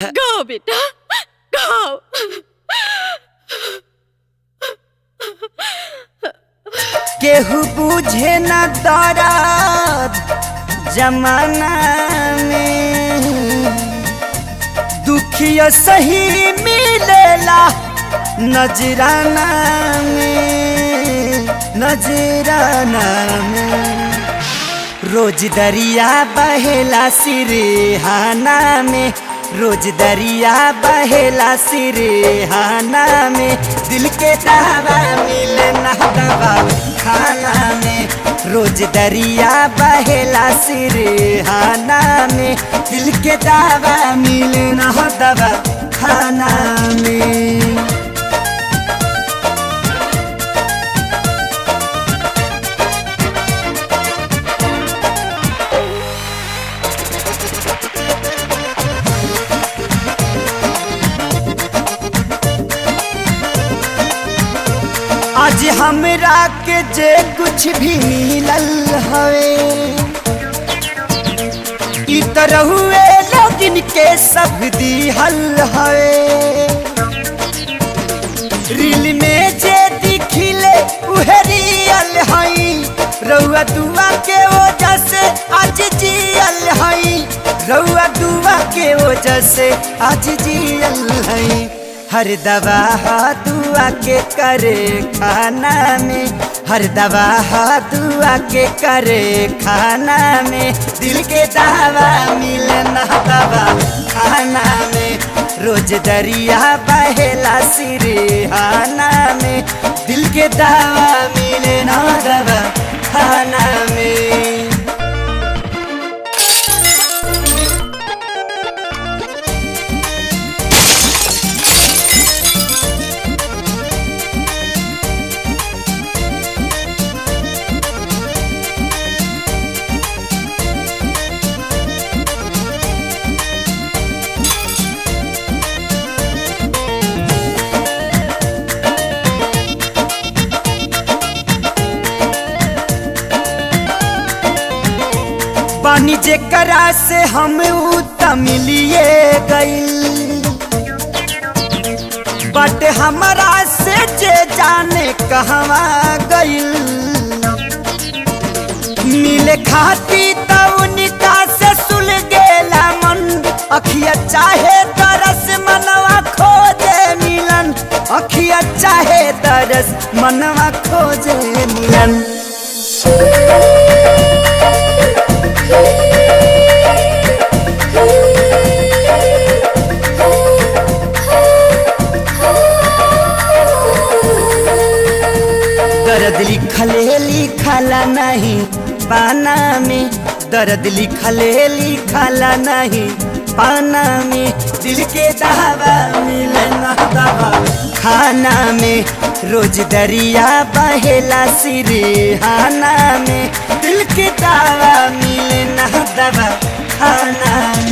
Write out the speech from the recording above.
गाओ बेटा गाओ। केहू बुझे न दर्द जमाना में, दुखिया सही मिलेला नजराना में, नजराना में। रोज दरिया बहेला सिरहाना में, रोज दरिया बहेला सिरहाना में। दिल के दवा मिले ना दवा खाना में, रोज दरिया बहेला सिरहाना में। दिल के दवा मिले ना दवा खाना में। आज हमरा के जे कुछ भी मिलल हवे, इ तरह हुए लोगिन के सब दिहल हवे। रील में जे दिखिले उहे रियल हई, रउआ दुआ के वजह से आज जियल हई, रउआ दुआ के वजह से आज जियल हई। हर दवा दुआ के करे खाना में, हर दवा दुआ के करे खाना में। दिल के दवा मिले ना दवा खाना में, रोज दरिया बहेला सिरहाना में। दिल के दवा मिले ना दवा खाना में। पानी जेकरा से हम मिलिए गइल बट हमारा से जे जाने कहवा गइल। मिले खाती तो उनका से सुल गेला मन, अखिया चाहे तरस मनवा खोजे मिलन, अखिया चाहे तरस मनवा खोजे मिलन। दर्द लिखला नहीं पाना में, दर्द लिखला नहीं पाना में। दिल के दवा मिले ना दवा खाना में, रोज दरिया बहेला सिरहाना में। दिल के दवा मिले ना दवा खाना में।